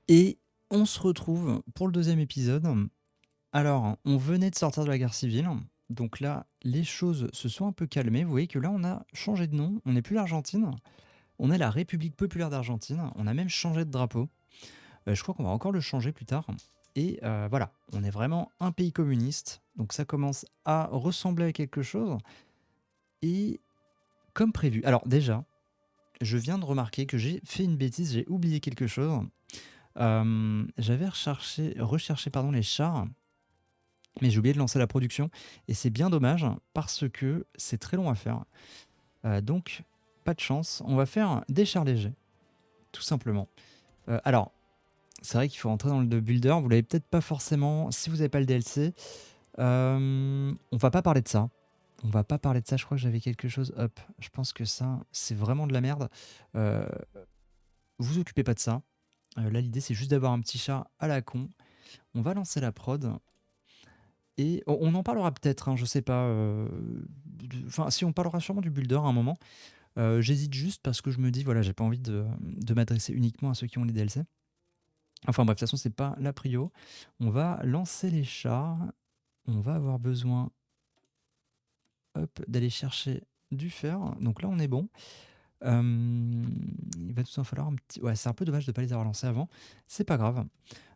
Et on se retrouve pour le deuxième épisode. Alors, on venait de sortir de la guerre civile, donc là, les choses se sont un peu calmées. Vous voyez que là, on a changé de nom, on n'est plus l'Argentine, on est la République populaire d'Argentine, on a même changé de drapeau. Je crois qu'on va encore le changer plus tard. Et voilà, on est vraiment un pays communiste, donc ça commence à ressembler à quelque chose. Et comme prévu, alors déjà, je viens de remarquer que j'ai fait une bêtise, j'ai oublié quelque chose. J'avais recherché pardon, les chars, mais j'ai oublié de lancer la production. Et c'est bien dommage parce que c'est très long à faire. Donc, pas de chance. On va faire des chars légers, tout simplement. Alors, c'est vrai qu'il faut rentrer dans le builder. Vous l'avez peut-être pas forcément si vous n'avez pas le DLC. On va pas parler de ça. On va pas parler de ça. Je crois que j'avais quelque chose. Hop, je pense que ça, c'est vraiment de la merde. Euh, vous occupez pas de ça. Là, l'idée, c'est juste d'avoir un petit chat à la con. On va lancer la prod. Et on en parlera peut-être, hein, je sais pas. Enfin, si on parlera sûrement du builder à un moment. J'hésite juste parce que je me dis, voilà, j'ai pas envie de m'adresser uniquement à ceux qui ont les DLC. Enfin bref, de toute façon, c'est pas la prio. On va lancer les chars. On va avoir besoin, hop, d'aller chercher du fer. Donc là, on est bon. Il va tout en falloir un petit. Ouais, c'est un peu dommage de ne pas les avoir lancés avant. C'est pas grave.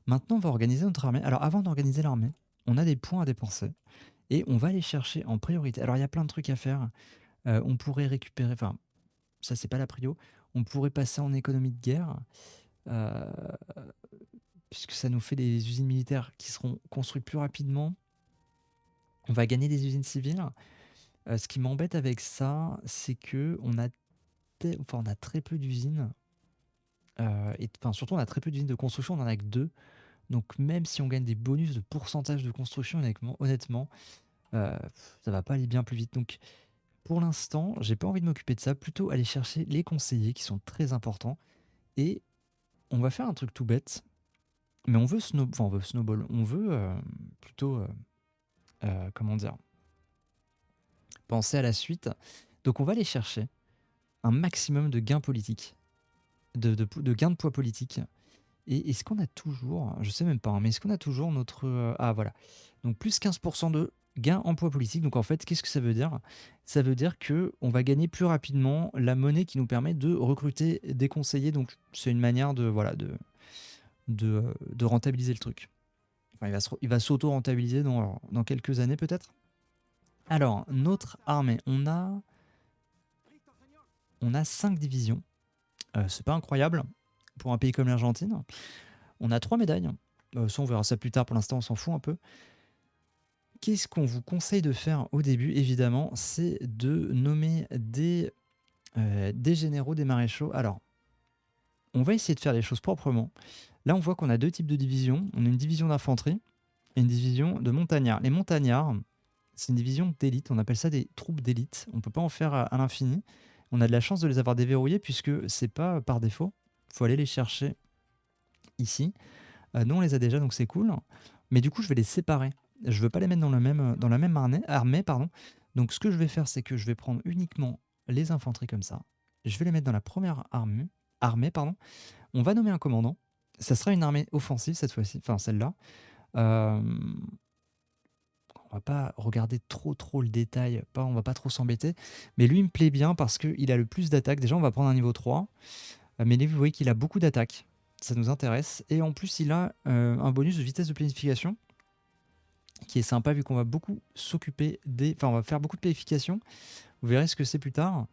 Maintenant, on va organiser notre armée. Alors, avant d'organiser l'armée, on a des points à dépenser. Et on va les chercher en priorité. Alors, il y a plein de trucs à faire. On pourrait récupérer, enfin, ça, c'est pas la prio. On pourrait passer en économie de guerre, euh, puisque ça nous fait des usines militaires qui seront construites plus rapidement. On va gagner des usines civiles. Ce qui m'embête avec ça, c'est que on a très peu d'usines. Et enfin, surtout, on a très peu d'usines de construction. On en a que deux. Donc, même si on gagne des bonus de pourcentage de construction, honnêtement, ça va pas aller bien plus vite. Donc, pour l'instant, j'ai pas envie de m'occuper de ça, plutôt aller chercher les conseillers qui sont très importants. Et on va faire un truc tout bête, mais on veut snowball, on veut plutôt, comment dire, penser à la suite. Donc on va aller chercher un maximum de gains politiques, de gains de poids politique. Et est-ce qu'on a toujours, je sais même pas, hein, mais est-ce qu'on a toujours notre... ah voilà, donc plus 15% de gains en poids politique. Donc en fait, qu'est-ce que ça veut dire? Ça veut dire que on va gagner plus rapidement la monnaie qui nous permet de recruter des conseillers. Donc c'est une manière de, voilà, de rentabiliser le truc. Enfin, il va s'auto-rentabiliser dans quelques années peut-être. Alors, notre armée, on a 5 divisions. C'est pas incroyable pour un pays comme l'Argentine. On a 3 médailles. Ça, on verra ça plus tard. Pour l'instant, on s'en fout un peu. Qu'est-ce qu'on vous conseille de faire au début, évidemment, c'est de nommer des généraux, des maréchaux. Alors, on va essayer de faire les choses proprement. Là, on voit qu'on a deux types de divisions. On a une division d'infanterie et une division de montagnards. Les montagnards, c'est une division d'élite. On appelle ça des troupes d'élite. On ne peut pas en faire à l'infini. On a de la chance de les avoir déverrouillés puisque c'est pas par défaut. Il faut aller les chercher ici. Nous, on les a déjà, donc c'est cool. Mais du coup, je vais les séparer. Je veux pas les mettre dans la même armée, pardon. Donc, ce que je vais faire, c'est que je vais prendre uniquement les infanteries comme ça. Je vais les mettre dans la première armée, pardon. On va nommer un commandant. Ça sera une armée offensive cette fois-ci, enfin celle-là. Euh, on va pas regarder trop le détail, on va pas trop s'embêter. Mais lui, il me plaît bien parce qu'il a le plus d'attaques. Déjà, on va prendre un niveau 3. Mais vous voyez qu'il a beaucoup d'attaques. Ça nous intéresse. Et en plus, il a un bonus de vitesse de planification qui est sympa vu qu'on va beaucoup s'occuper des... Enfin, on va faire beaucoup de planification. Vous verrez ce que c'est plus tard.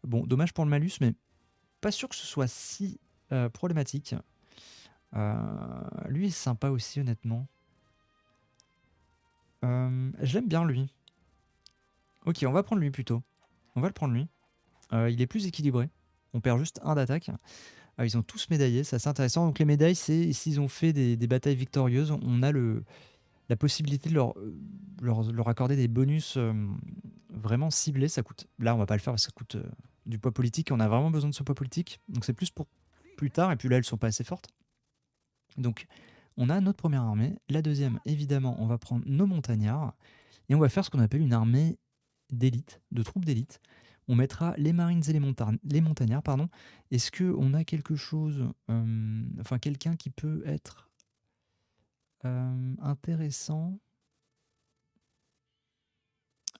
Bon, dommage pour le malus, mais pas sûr que ce soit si problématique. Lui est sympa aussi, honnêtement. Je l'aime bien, lui. Ok, on va prendre lui plutôt. On va le prendre lui. Il est plus équilibré. On perd juste un d'attaque. Ils ont tous médaillé, c'est assez intéressant. Donc les médailles, c'est s'ils ont fait des batailles victorieuses, on a la possibilité de leur accorder des bonus vraiment ciblés. Ça coûte. Là, on va pas le faire parce que ça coûte du poids politique. On a vraiment besoin de ce poids politique. Donc c'est plus pour plus tard. Et puis là, elles sont pas assez fortes. Donc on a notre première armée. La deuxième, évidemment, on va prendre nos montagnards et on va faire ce qu'on appelle une armée d'élite, de troupes d'élite. On mettra les marines et les montagnards, pardon. Est-ce qu'on a quelque chose, enfin quelqu'un qui peut être intéressant?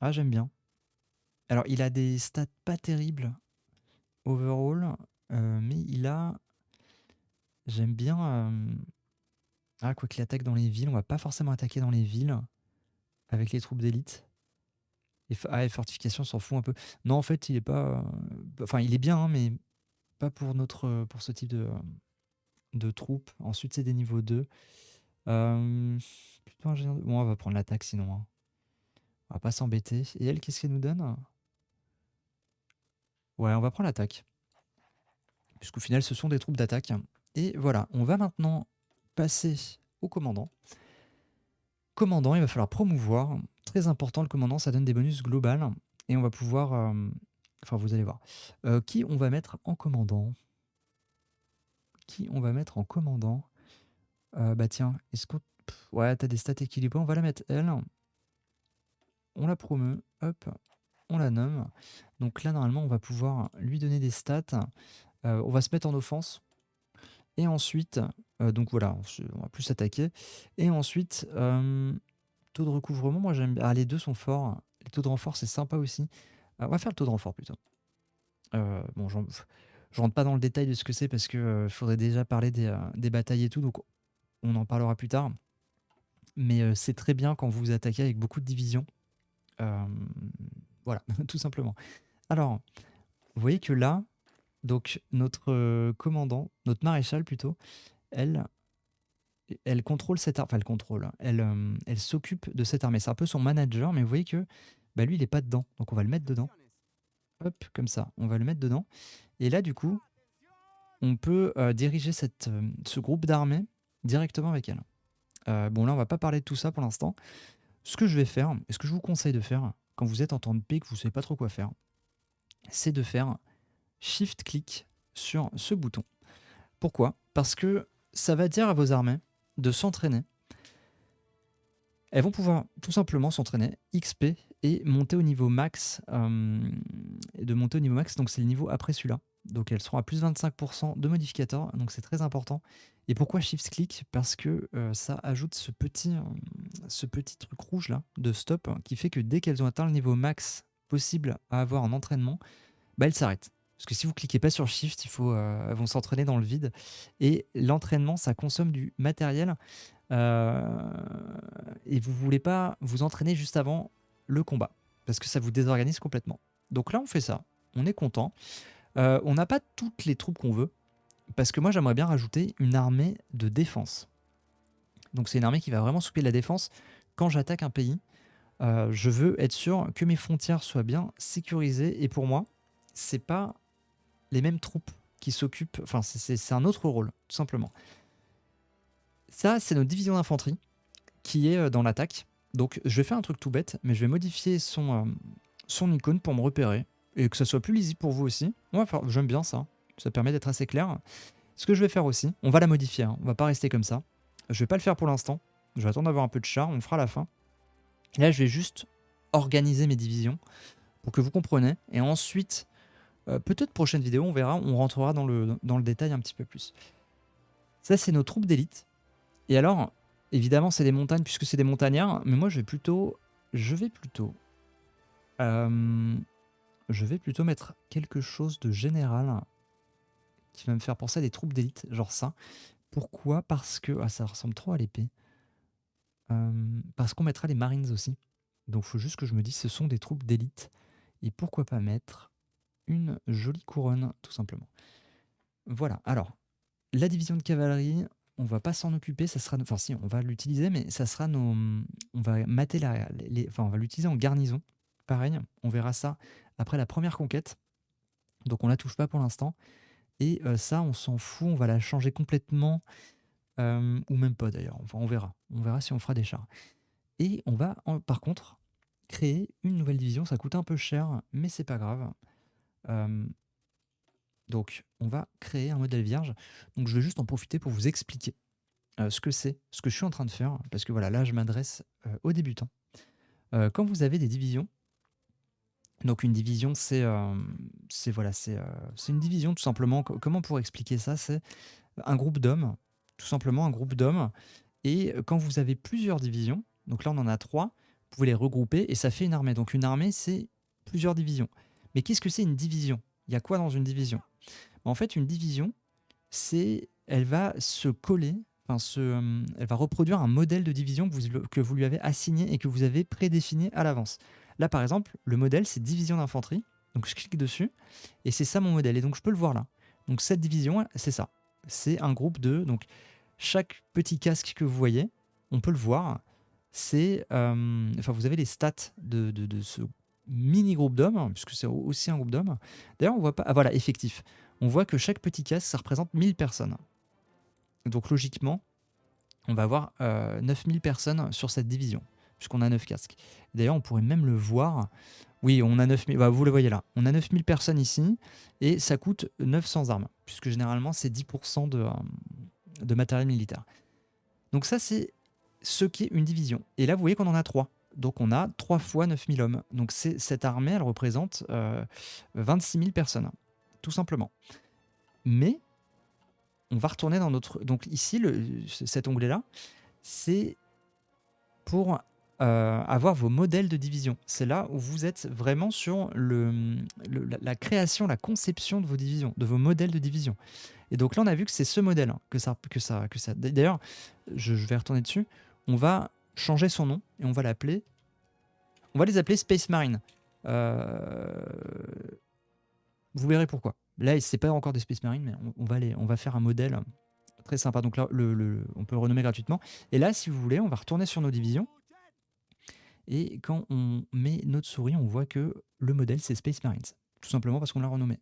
Ah, j'aime bien. Alors, il a des stats pas terribles overall, mais il a, j'aime bien. Ah, quoi qu'il attaque dans les villes, on va pas forcément attaquer dans les villes avec les troupes d'élite. Et fortification, on s'en fout un peu. Non, en fait, il est pas. Enfin, il est bien, hein, mais pas pour pour ce type de troupes. Ensuite, c'est des niveaux 2. Plutôt ingénieur. Bon, on va prendre l'attaque sinon, hein. On va pas s'embêter. Et elle, qu'est-ce qu'elle nous donne? Ouais, on va prendre l'attaque. Puisqu'au final, ce sont des troupes d'attaque. Et voilà, on va maintenant passer au commandant. Commandant, il va falloir promouvoir. Très important, le commandant, ça donne des bonus globales. Et on va pouvoir... enfin, vous allez voir. Qui on va mettre en commandant? Qui on va mettre en commandant? Bah tiens, est-ce qu'on... Ouais, t'as des stats équilibrées, on va la mettre elle. On la promeut, hop, on la nomme. Donc là, normalement, on va pouvoir lui donner des stats. On va se mettre en offense. Et ensuite, donc voilà, on va plus s'attaquer. Et ensuite, taux de recouvrement, moi j'aime bien. Ah, les deux sont forts. Les taux de renfort, c'est sympa aussi. On va faire le taux de renfort plutôt. Bon, je rentre pas dans le détail de ce que c'est parce que faudrait déjà parler des batailles et tout, donc on en parlera plus tard. Mais c'est très bien quand vous attaquez avec beaucoup de divisions. Euh, voilà, tout simplement. Alors, vous voyez que là, donc notre commandant, notre maréchal plutôt, elle, elle contrôle cette armée. Enfin, elle contrôle, hein. Elle s'occupe de cette armée. C'est un peu son manager, mais vous voyez que bah, lui, il est pas dedans. Donc on va le mettre dedans. Hop, comme ça, on va le mettre dedans. Et là, du coup, on peut diriger ce groupe d'armées directement avec elle. Bon, là, on va pas parler de tout ça pour l'instant. Ce que je vais faire, et ce que je vous conseille de faire, quand vous êtes en temps de paix, que vous savez pas trop quoi faire, c'est de faire Shift-clic sur ce bouton. Pourquoi? Parce que ça va dire à vos armées de s'entraîner. Elles vont pouvoir tout simplement s'entraîner XP et monter au niveau max. Donc c'est le niveau après celui-là. Donc elles seront à plus 25% de modificateurs, donc c'est très important. Et pourquoi Shift-click? Parce que ça ajoute ce petit truc rouge là de stop qui fait que dès qu'elles ont atteint le niveau max possible à avoir en entraînement, bah elles s'arrêtent. Parce que si vous cliquez pas sur Shift, elles vont s'entraîner dans le vide. Et l'entraînement, ça consomme du matériel. Euh, et vous voulez pas vous entraîner juste avant le combat. Parce que ça vous désorganise complètement. Donc là, on fait ça. On est content. On n'a pas toutes les troupes qu'on veut. Parce que moi, j'aimerais bien rajouter une armée de défense. Donc c'est une armée qui va vraiment s'occuper de la défense. Quand j'attaque un pays, je veux être sûr que mes frontières soient bien sécurisées. Et pour moi, c'est pas les mêmes troupes qui s'occupent. Enfin, c'est un autre rôle, tout simplement. Ça, c'est notre division d'infanterie qui est dans l'attaque. Donc, je vais faire un truc tout bête, mais je vais modifier son icône pour me repérer et que ça soit plus lisible pour vous aussi. J'aime bien ça. Ça permet d'être assez clair. Ce que je vais faire aussi, on va la modifier. Hein. On va pas rester comme ça. Je vais pas le faire pour l'instant. Je vais attendre d'avoir un peu de char. On le fera à la fin. Là, je vais juste organiser mes divisions pour que vous compreniez. Et ensuite, peut-être prochaine vidéo, on verra. On rentrera dans le détail un petit peu plus. Ça, c'est nos troupes d'élite. Et alors, évidemment, c'est des montagnes puisque c'est des montagnards, mais moi, je vais plutôt, euh, je vais plutôt mettre quelque chose de général qui va me faire penser à des troupes d'élite, genre ça. Pourquoi? Parce que ça ressemble trop à l'épée. Parce qu'on mettra les Marines aussi. Donc, il faut juste que je me dise, ce sont des troupes d'élite. Et pourquoi pas mettre une jolie couronne, tout simplement. Voilà. Alors, la division de cavalerie, on va pas s'en occuper, ça sera, enfin si, on va l'utiliser, mais ça sera on va mater enfin on va l'utiliser en garnison. Pareil, on verra ça après la première conquête. Donc on la touche pas pour l'instant. Et ça, on s'en fout, on va la changer complètement, ou même pas d'ailleurs. Enfin, on verra. On verra si on fera des chars. Et on va, par contre, créer une nouvelle division. Ça coûte un peu cher, mais c'est pas grave. Donc, on va créer un modèle vierge. Donc, je vais juste en profiter pour vous expliquer ce que c'est, ce que je suis en train de faire, parce que voilà, là, je m'adresse aux débutants. Quand vous avez des divisions, Donc une division, c'est voilà, c'est une division tout simplement. Comment on pourrait expliquer ça? C'est un groupe d'hommes, tout simplement un groupe d'hommes. Et quand vous avez plusieurs divisions, donc là on en a 3, vous pouvez les regrouper et ça fait une armée. Donc une armée, c'est plusieurs divisions. Mais qu'est-ce que c'est une division? Il y a quoi dans une division? En fait, une division, elle va se coller, enfin elle va reproduire un modèle de division que vous lui avez assigné et que vous avez prédéfini à l'avance. Là, par exemple, le modèle, c'est division d'infanterie. Donc je clique dessus et c'est ça mon modèle. Et donc je peux le voir là. Donc cette division, c'est ça. C'est un groupe de... Donc chaque petit casque que vous voyez, on peut le voir. Enfin, vous avez les stats de ce mini groupe d'hommes, puisque c'est aussi un groupe d'hommes. D'ailleurs, on voit pas. Ah voilà, effectif. On voit que chaque petit casque, ça représente 1000 personnes. Donc logiquement, on va avoir 9000 personnes sur cette division, puisqu'on a 9 casques. D'ailleurs, on pourrait même le voir. Oui, on a 9000, bah, vous le voyez là. On a 9000 personnes ici, et ça coûte 900 armes, puisque généralement, c'est 10% de matériel militaire. Donc ça, c'est ce qui est une division. Et là, vous voyez qu'on en a 3. Donc on a 3 fois 9000 hommes. Donc cette armée, elle représente 26 000 personnes, tout simplement. Mais on va retourner dans notre... Donc ici, cet onglet-là, c'est pour avoir vos modèles de division. C'est là où vous êtes vraiment sur la création, la conception de vos divisions, de vos modèles de division. Et donc là, on a vu que c'est ce modèle que ça. D'ailleurs, je vais retourner dessus. On va changer son nom et on va l'appeler. On va les appeler Space Marine. Vous verrez pourquoi. Là, c'est pas encore des Space Marine, mais on va faire un modèle très sympa. Donc là, on peut le renommer gratuitement. Et là, si vous voulez, on va retourner sur nos divisions. Et quand on met notre souris, on voit que le modèle, c'est Space Marines. Tout simplement parce qu'on l'a renommé.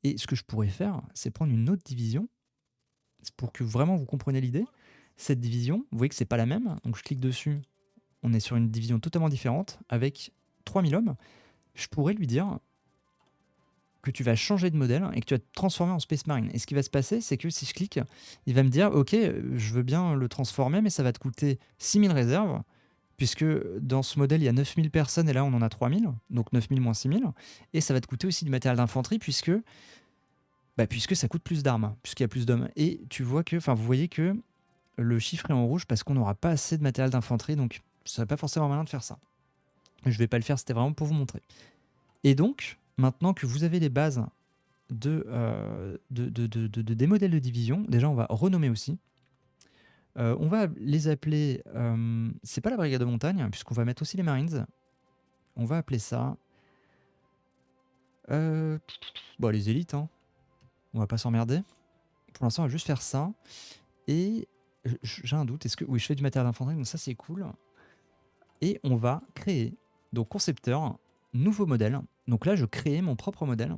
Et ce que je pourrais faire, c'est prendre une autre division pour que vraiment vous compreniez l'idée. Cette division, vous voyez que c'est pas la même. Donc je clique dessus, on est sur une division totalement différente avec 3000 hommes. Je pourrais lui dire que tu vas changer de modèle et que tu vas te transformer en Space Marine. Et ce qui va se passer, c'est que si je clique, il va me dire ok, je veux bien le transformer, mais ça va te coûter 6000 réserves, puisque dans ce modèle, il y a 9000 personnes et là, on en a 3000, donc 9000 moins 6000. Et ça va te coûter aussi du matériel d'infanterie, puisque ça coûte plus d'armes, puisqu'il y a plus d'hommes. Et tu vois que, enfin, vous voyez que le chiffre est en rouge parce qu'on n'aura pas assez de matériel d'infanterie, donc ça serait pas forcément malin de faire ça. Je vais pas le faire, c'était vraiment pour vous montrer. Et donc, maintenant que vous avez les bases des modèles de division, déjà on va renommer aussi. On va les appeler, c'est pas la brigade de montagne, puisqu'on va mettre aussi les Marines. On va appeler ça les élites, hein. On va pas s'emmerder. Pour l'instant, on va juste faire ça. Et j'ai un doute. Oui, je fais du matériel d'infanterie, donc ça c'est cool. Et on va créer, donc concepteur, nouveau modèle. Donc là, je crée mon propre modèle.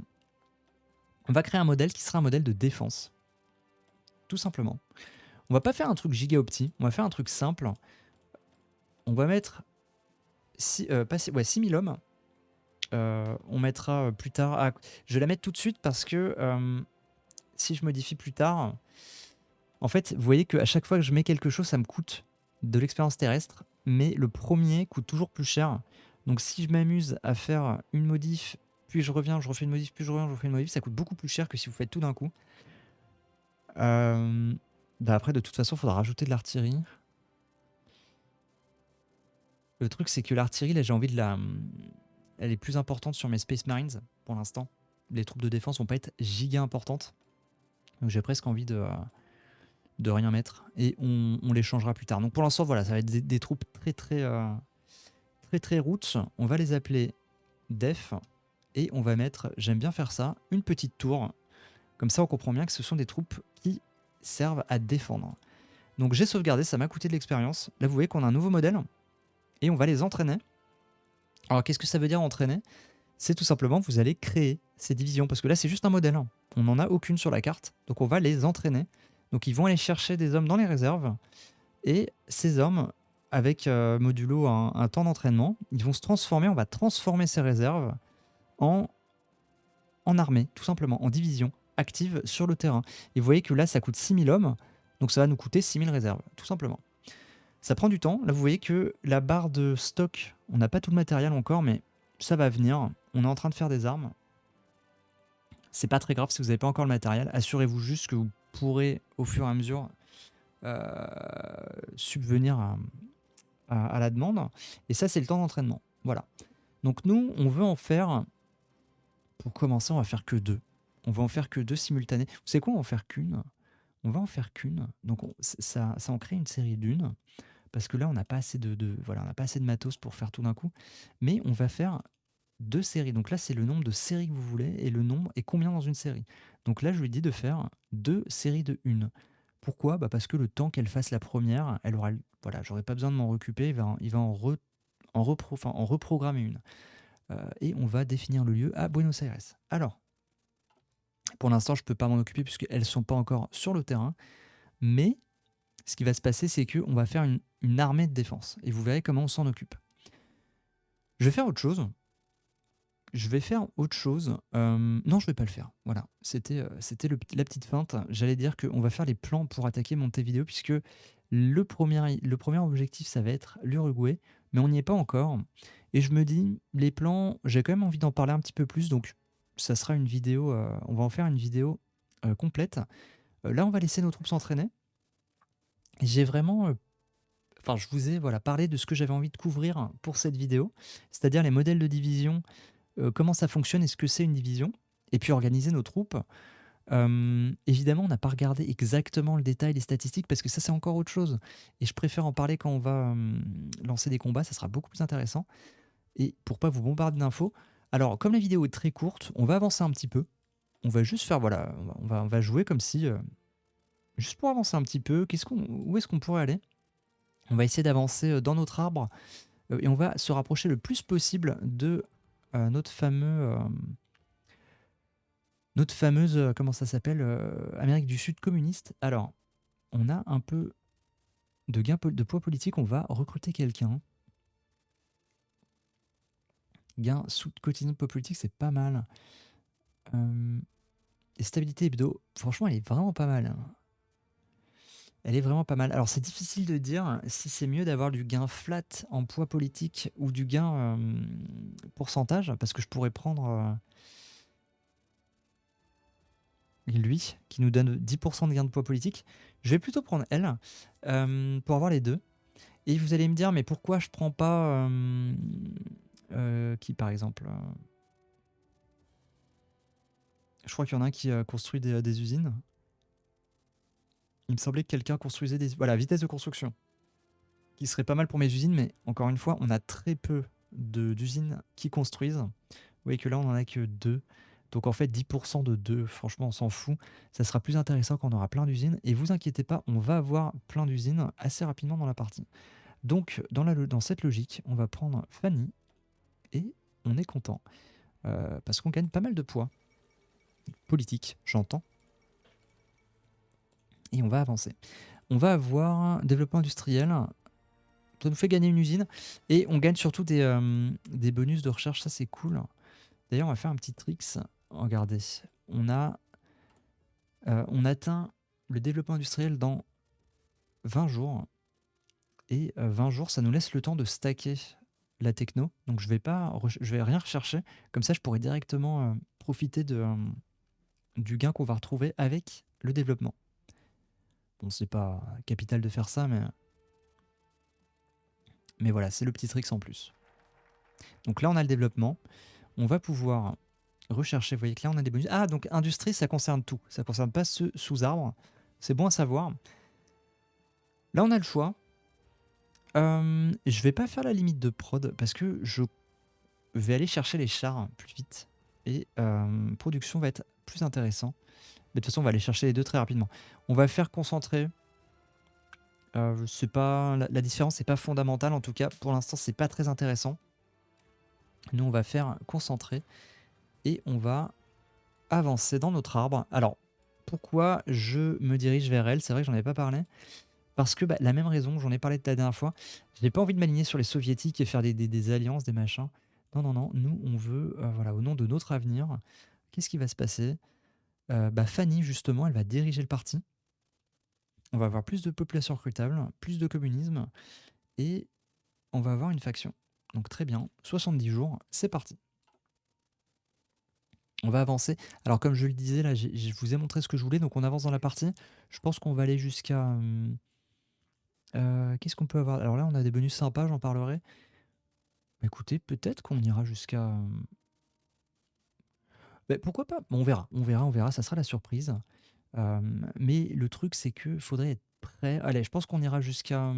On va créer un modèle qui sera un modèle de défense. Tout simplement. On va pas faire un truc giga opti, on va faire un truc simple. On va mettre 6000 hommes. On mettra plus tard... je vais la mettre tout de suite parce que si je modifie plus tard... En fait, vous voyez qu'à chaque fois que je mets quelque chose, ça me coûte de l'expérience terrestre, mais le premier coûte toujours plus cher. Donc si je m'amuse à faire une modif, puis je reviens, je refais une modif, puis je reviens, je refais une modif, ça coûte beaucoup plus cher que si vous faites tout d'un coup. Après, de toute façon, il faudra rajouter de l'artillerie. Le truc, c'est que l'artillerie, là, j'ai envie de la... Elle est plus importante sur mes Space Marines, pour l'instant. Les troupes de défense vont pas être giga importantes. Donc j'ai presque envie de rien mettre. Et on les changera plus tard. Donc pour l'instant, voilà, ça va être des troupes très routes. On va les appeler Def. Et on va mettre, j'aime bien faire ça, une petite tour. Comme ça, on comprend bien que ce sont des troupes qui servent à défendre. Donc j'ai sauvegardé, ça m'a coûté de l'expérience. Là, vous voyez qu'on a un nouveau modèle. Et on va les entraîner. Alors, qu'est-ce que ça veut dire entraîner? C'est tout simplement, vous allez créer ces divisions. Parce que là, c'est juste un modèle. On n'en a aucune sur la carte. Donc, on va les entraîner. Donc, ils vont aller chercher des hommes dans les réserves. Et ces hommes, avec modulo un temps d'entraînement, ils vont se transformer. On va transformer ces réserves en armée, tout simplement, en division active sur le terrain. Et vous voyez que là, ça coûte 6000 hommes. Donc, ça va nous coûter 6000 réserves, tout simplement. Ça prend du temps. Là, vous voyez que la barre de stock, on n'a pas tout le matériel encore, mais ça va venir. on est en train de faire des armes. C'est pas très grave si vous n'avez pas encore le matériel. Assurez-vous juste que vous pourrez, au fur et à mesure, euh, subvenir à la demande. Et ça, c'est le temps d'entraînement. Voilà. Donc nous, on veut en faire, pour commencer, on va faire que 2. On va en faire que 2 simultanés. Vous savez quoi, on va en faire qu'une. On va en faire qu'une. Donc ça en crée une série d'une. Parce que là, on n'a pas assez voilà, on n'a pas assez de matos pour faire tout d'un coup. Mais on va faire 2 séries. Donc là, c'est le nombre de séries que vous voulez et le nombre est combien dans une série. Donc là, je lui dis de faire 2 séries de 1. Pourquoi? Bah parce que le temps qu'elle fasse la première, elle aura, voilà, j'aurai pas besoin de m'en occuper, il va en reprogrammer une. Et on va définir le lieu à Buenos Aires. Alors, pour l'instant, je ne peux pas m'en occuper puisqu'elles ne sont pas encore sur le terrain, mais ce qui va se passer, c'est qu'on va faire une armée de défense, et vous verrez comment on s'en occupe. Je vais faire autre chose. Non, je vais pas le faire. Voilà, c'était la petite feinte. J'allais dire qu'on va faire les plans pour attaquer Montevideo, puisque le premier objectif, ça va être l'Uruguay, mais on n'y est pas encore. Et je me dis, les plans, j'ai quand même envie d'en parler un petit peu plus, donc ça sera une vidéo, on va en faire une vidéo complète. Là, on va laisser nos troupes s'entraîner. J'ai vraiment, enfin, je vous ai voilà, parlé de ce que j'avais envie de couvrir pour cette vidéo, c'est-à-dire les modèles de division, comment ça fonctionne et ce que c'est une division, et puis organiser nos troupes. Évidemment, on n'a pas regardé exactement le détail des statistiques parce que ça, c'est encore autre chose. Et je préfère en parler quand on va lancer des combats, ça sera beaucoup plus intéressant. Et pour pas vous bombarder d'infos, alors comme la vidéo est très courte, on va avancer un petit peu. On va juste faire, voilà, on va jouer comme si, juste pour avancer un petit peu, où est-ce qu'on pourrait aller? On va essayer d'avancer dans notre arbre et on va se rapprocher le plus possible de notre fameuse, comment ça s'appelle, Amérique du Sud communiste. Alors, on a un peu de poids politique, on va recruter quelqu'un. Gain sous quotidien de poids politique, c'est pas mal. Et stabilité hebdo, franchement, elle est vraiment pas mal, hein. Elle est vraiment pas mal. Alors, c'est difficile de dire si c'est mieux d'avoir du gain flat en poids politique ou du gain pourcentage, parce que je pourrais prendre lui, qui nous donne 10% de gain de poids politique. Je vais plutôt prendre elle pour avoir les deux. Et vous allez me dire, mais pourquoi je prends pas qui par exemple je crois qu'il y en a un qui construit des usines. Il me semblait que quelqu'un construisait des... Voilà, vitesse de construction. Qui serait pas mal pour mes usines, mais encore une fois, on a très peu d'usines qui construisent. Vous voyez que là, on en a que 2. Donc en fait, 10% de 2, franchement, on s'en fout. Ça sera plus intéressant quand on aura plein d'usines. Et vous inquiétez pas, on va avoir plein d'usines assez rapidement dans la partie. Donc, dans cette logique, on va prendre Fanny et on est content. Parce qu'on gagne pas mal de poids. Politique, j'entends. Et on va avancer. On va avoir un développement industriel. Ça nous fait gagner une usine. Et on gagne surtout des bonus de recherche. Ça, c'est cool. D'ailleurs, on va faire un petit tricks. Regardez. On atteint le développement industriel dans 20 jours. Et 20 jours, ça nous laisse le temps de stacker la techno. Donc je vais rien rechercher. Comme ça, je pourrais directement profiter du gain qu'on va retrouver avec le développement. Bon, c'est pas capital de faire ça, mais voilà, c'est le petit tricks en plus. Donc là, on a le développement. On va pouvoir rechercher. Vous voyez que là, on a des bonus. Ah, donc industrie, ça concerne tout. Ça ne concerne pas ceux sous arbre. C'est bon à savoir. Là, on a le choix. Je vais pas faire la limite de prod parce que je vais aller chercher les chars plus vite. Et production va être plus intéressant. Mais de toute façon, on va aller chercher les deux très rapidement. On va faire concentrer. C'est pas la différence n'est pas fondamentale. En tout cas, pour l'instant, c'est pas très intéressant. Nous, on va faire concentrer. Et on va avancer dans notre arbre. Alors, pourquoi je me dirige vers elle? C'est vrai que j'en avais pas parlé. Parce que la même raison, j'en ai parlé de la dernière fois, je n'ai pas envie de m'aligner sur les soviétiques et faire des alliances, des machins. Non, non, non, nous on veut, voilà, au nom de notre avenir, qu'est-ce qui va se passer? Fanny, justement, elle va diriger le parti. On va avoir plus de population recrutable, plus de communisme, et on va avoir une faction. Donc très bien, 70 jours, c'est parti. On va avancer. Alors comme je le disais là, je vous ai montré ce que je voulais, donc on avance dans la partie. Je pense qu'on va aller jusqu'à, qu'est-ce qu'on peut avoir? Alors là, on a des bonus sympas, j'en parlerai. Écoutez, peut-être qu'on ira jusqu'à, pourquoi pas? Bon, on verra, ça sera la surprise. Mais le truc, c'est que faudrait être prêt. Allez, je pense qu'on ira jusqu'à,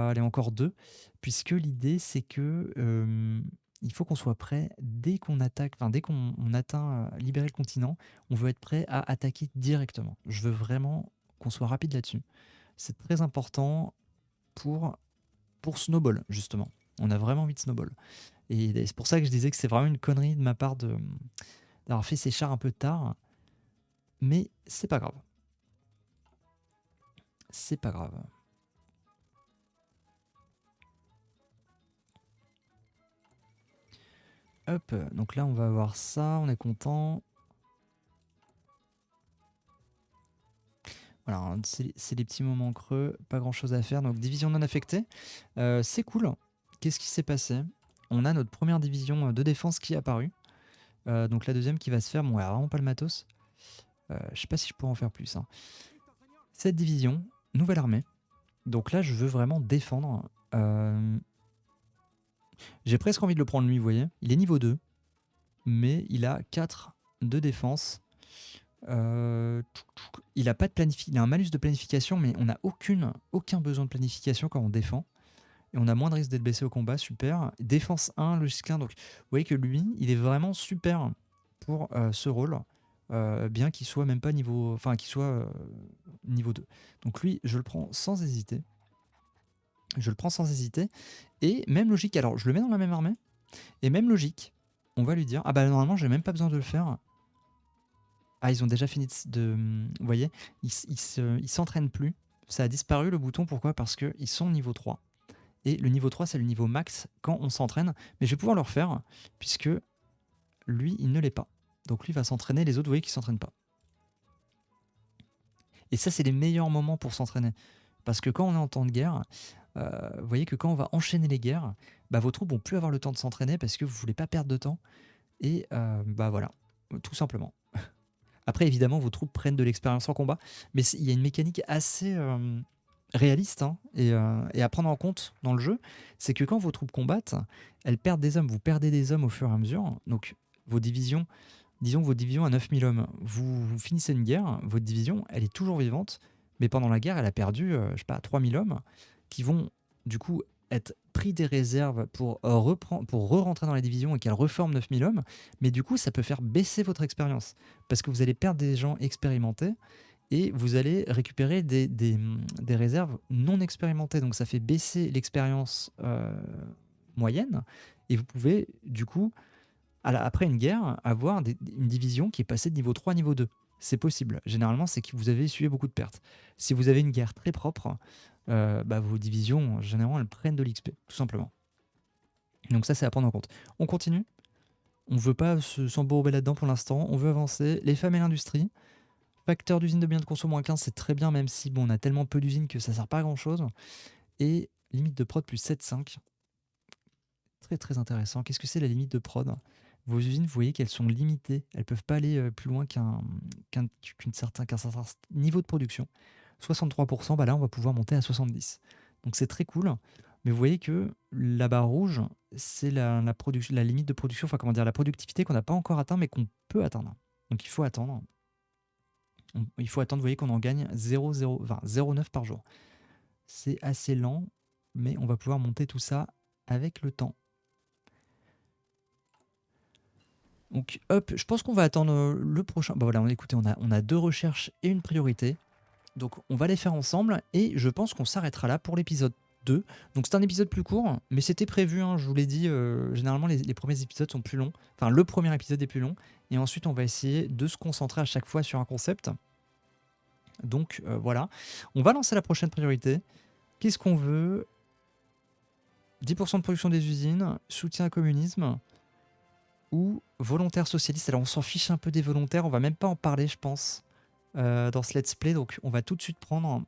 allez, encore 2, puisque l'idée, c'est que, il faut qu'on soit prêt dès qu'on attaque, enfin, dès qu'on atteint, libérer le continent, on veut être prêt à attaquer directement. Je veux vraiment qu'on soit rapide là-dessus. C'est très important pour Snowball, justement. On a vraiment envie de Snowball et c'est pour ça que je disais que c'est vraiment une connerie de ma part d'avoir fait ces chars un peu tard, mais c'est pas grave. C'est pas grave. Hop, donc là on va avoir ça, on est content. Voilà, hein, c'est des petits moments creux, pas grand chose à faire. Donc division non affectée, c'est cool. Qu'est-ce qui s'est passé? On a notre première division de défense qui est apparue. Donc la deuxième qui va se faire, bon, elle a vraiment pas le matos. Je sais pas si je pourrais en faire plus, hein. Cette division, nouvelle armée. Donc là je veux vraiment défendre. J'ai presque envie de le prendre lui, vous voyez. Il est niveau 2, mais il a 4 de défense. Il a pas de il a un malus de planification, mais on n'a aucun besoin de planification quand on défend. Et on a moins de risque d'être blessé au combat, super. Défense 1, logistique 1, donc vous voyez que lui, il est vraiment super pour ce rôle, bien qu'il soit même pas niveau, enfin qu'il soit niveau 2. Donc lui, je le prends sans hésiter. Je le prends sans hésiter. Et même logique, alors je le mets dans la même armée, et même logique, on va lui dire, ah bah normalement j'ai même pas besoin de le faire. Ah, ils ont déjà fini vous voyez, ils s'entraînent plus. Ça a disparu le bouton, pourquoi? Parce qu'ils sont niveau 3. Et le niveau 3, c'est le niveau max quand on s'entraîne. Mais je vais pouvoir le refaire, puisque lui, il ne l'est pas. Donc lui va s'entraîner, les autres, vous voyez qu'ils ne s'entraînent pas. Et ça, c'est les meilleurs moments pour s'entraîner. Parce que quand on est en temps de guerre, vous voyez que quand on va enchaîner les guerres, bah, vos troupes vont plus avoir le temps de s'entraîner parce que vous ne voulez pas perdre de temps. Et bah voilà, tout simplement. Après, évidemment, vos troupes prennent de l'expérience en combat, mais il y a une mécanique assez réaliste, hein, et à prendre en compte dans le jeu, c'est que quand vos troupes combattent, elles perdent des hommes, vous perdez des hommes au fur et à mesure. Donc vos divisions, disons que votre division a 9000 hommes, vous finissez une guerre, votre division, elle est toujours vivante, mais pendant la guerre, elle a perdu, je sais pas, 3000 hommes, qui vont du coup être pris des réserves pour re-rentrer dans la division et qu'elle reforme 9000 hommes, mais du coup, ça peut faire baisser votre expérience, parce que vous allez perdre des gens expérimentés, et vous allez récupérer des réserves non expérimentées. Donc ça fait baisser l'expérience moyenne, et vous pouvez du coup, après une guerre, avoir une division qui est passée de niveau 3 à niveau 2. C'est possible. Généralement, c'est que vous avez essuyé beaucoup de pertes. Si vous avez une guerre très propre, bah, vos divisions, généralement, elles prennent de l'XP, tout simplement. Donc ça, c'est à prendre en compte. On continue. On ne veut pas s'embourber là-dedans pour l'instant. On veut avancer. Les femmes et l'industrie. Facteur d'usine de biens de conso moins 15, c'est très bien, même si bon, on a tellement peu d'usines que ça sert pas à grand chose. Et limite de prod plus 7,5. Très très intéressant. Qu'est-ce que c'est la limite de prod? Vos usines, vous voyez qu'elles sont limitées. Elles peuvent pas aller plus loin qu'un certain niveau de production. 63%, bah là on va pouvoir monter à 70. Donc c'est très cool. Mais vous voyez que la barre rouge, c'est la limite de production, enfin comment dire, la productivité qu'on n'a pas encore atteint, mais qu'on peut atteindre. Donc il faut attendre. Vous voyez qu'on en gagne 0,9 par jour. C'est assez lent, mais on va pouvoir monter tout ça avec le temps. Donc hop, je pense qu'on va attendre le prochain. Bah voilà, écoutez, on a 2 recherches et une priorité. Donc on va les faire ensemble et je pense qu'on s'arrêtera là pour l'épisode 2. Donc c'est un épisode plus court, mais c'était prévu, hein, je vous l'ai dit, généralement les premiers épisodes sont plus longs. Enfin, le premier épisode est plus long. Et ensuite, on va essayer de se concentrer à chaque fois sur un concept. Donc voilà, on va lancer la prochaine priorité. Qu'est-ce qu'on veut? 10% de production des usines, soutien au communisme ou volontaire socialiste. Alors on s'en fiche un peu des volontaires, on va même pas en parler je pense dans ce let's play. Donc on va tout de suite prendre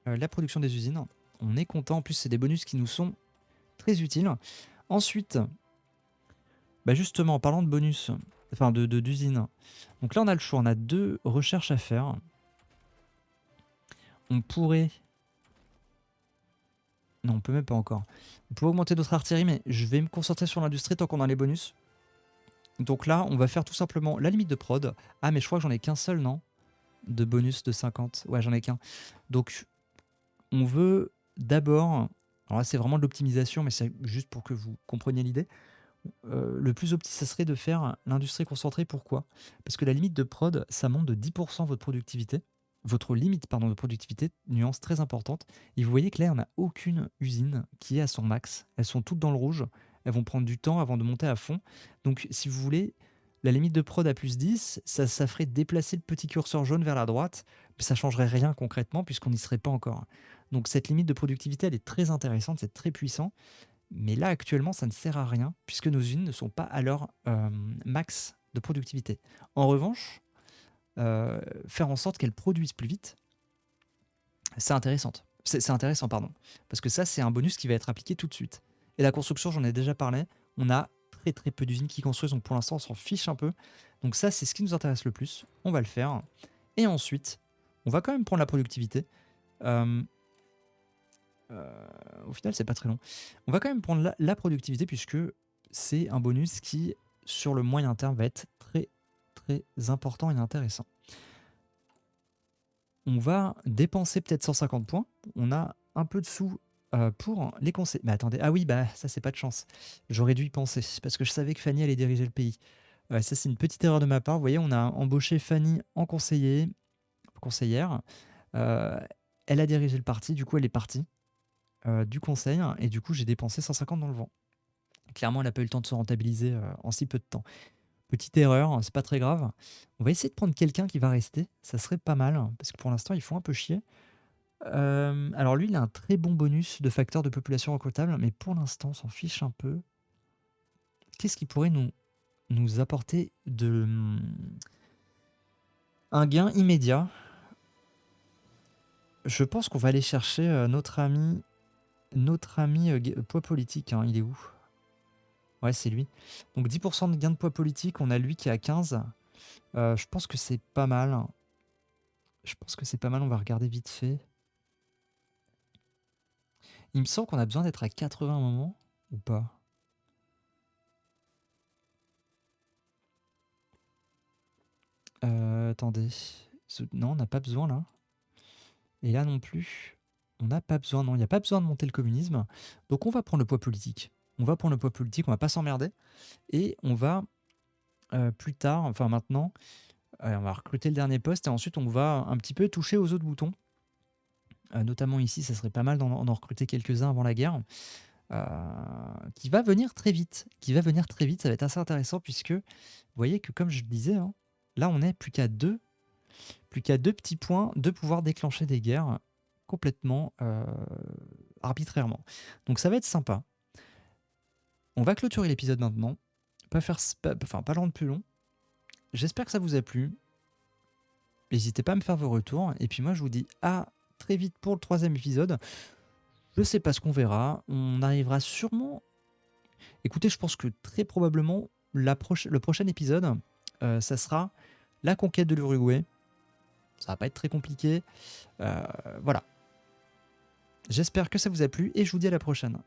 la production des usines. On est content, en plus c'est des bonus qui nous sont très utiles. Ensuite, bah justement en parlant de bonus, enfin d'usines. Donc là, on a le choix, on a 2 recherches à faire. On pourrait non, on peut même pas encore. On peut augmenter notre artillerie, mais je vais me concentrer sur l'industrie tant qu'on a les bonus. Donc là, on va faire tout simplement la limite de prod. Ah, mais je crois que j'en ai qu'un seul, non? De bonus de 50. Ouais, j'en ai qu'un. Donc, on veut d'abord... Alors là, c'est vraiment de l'optimisation, mais c'est juste pour que vous compreniez l'idée. Le plus opti, ça serait de faire l'industrie concentrée. Pourquoi? Parce que la limite de prod, ça monte de 10% votre productivité. Votre limite pardon, de productivité, nuance très importante. Et vous voyez que là, on n'a aucune usine qui est à son max. Elles sont toutes dans le rouge. Elles vont prendre du temps avant de monter à fond. Donc, si vous voulez, la limite de prod à plus 10, ça ferait déplacer le petit curseur jaune vers la droite, mais ça changerait rien concrètement puisqu'on n'y serait pas encore. Donc, cette limite de productivité, elle est très intéressante, c'est très puissant. Mais là, actuellement, ça ne sert à rien puisque nos usines ne sont pas à leur max de productivité. En revanche, faire en sorte qu'elles produisent plus vite, c'est intéressant. C'est intéressant, pardon. Parce que ça, c'est un bonus qui va être appliqué tout de suite. Et la construction, j'en ai déjà parlé. On a très très peu d'usines qui construisent, donc pour l'instant, on s'en fiche un peu. Donc ça, c'est ce qui nous intéresse le plus. On va le faire. Et ensuite, on va quand même prendre la productivité. Euh, au final, c'est pas très long. On va quand même prendre la productivité puisque c'est un bonus qui, sur le moyen terme, va être très très important et intéressant. On va dépenser peut-être 150 points. On a un peu de sous pour les conseils. Mais attendez, ah oui, bah ça c'est pas de chance. J'aurais dû y penser parce que je savais que Fanny allait diriger le pays. Ça c'est une petite erreur de ma part. Vous voyez, on a embauché Fanny en conseillère. Euh, Elle a dirigé le parti, du coup elle est partie du conseil et du coup j'ai dépensé 150 dans le vent. Clairement, elle n'a pas eu le temps de se rentabiliser en si peu de temps. Petite erreur, hein, c'est pas très grave. On va essayer de prendre quelqu'un qui va rester, ça serait pas mal, parce que pour l'instant, ils font un peu chier. Alors lui, il a un très bon bonus de facteur de population recrutable, mais pour l'instant, on s'en fiche un peu. Qu'est-ce qui pourrait nous apporter un gain immédiat? Je pense qu'on va aller chercher notre ami poids politique, hein, il est où? Ouais, c'est lui. Donc 10% de gain de poids politique, on a lui qui est à 15. Je pense que c'est pas mal. Je pense que c'est pas mal, on va regarder vite fait. Il me semble qu'on a besoin d'être à 80 à un moment, ou pas? Attendez. Non, on n'a pas besoin là. Et là non plus. On n'a pas besoin, non, il n'y a pas besoin de monter le communisme. Donc on va prendre le poids politique. On va prendre le poids politique, on va pas s'emmerder. Et on va plus tard, enfin maintenant, on va recruter le dernier poste et ensuite on va un petit peu toucher aux autres boutons. Notamment ici, ça serait pas mal d'en recruter quelques-uns avant la guerre. Qui va venir très vite. Ça va être assez intéressant puisque vous voyez que comme je le disais, hein, là on est plus qu'à deux petits points de pouvoir déclencher des guerres complètement arbitrairement. Donc ça va être sympa. On va clôturer l'épisode maintenant. Pas le rendre plus long. J'espère que ça vous a plu. N'hésitez pas à me faire vos retours. Et puis moi je vous dis à très vite pour le 3e épisode. Je sais pas ce qu'on verra. On arrivera sûrement. Écoutez, je pense que très probablement le prochain épisode, ça sera la conquête de l'Uruguay. Ça va pas être très compliqué. Voilà. J'espère que ça vous a plu et je vous dis à la prochaine.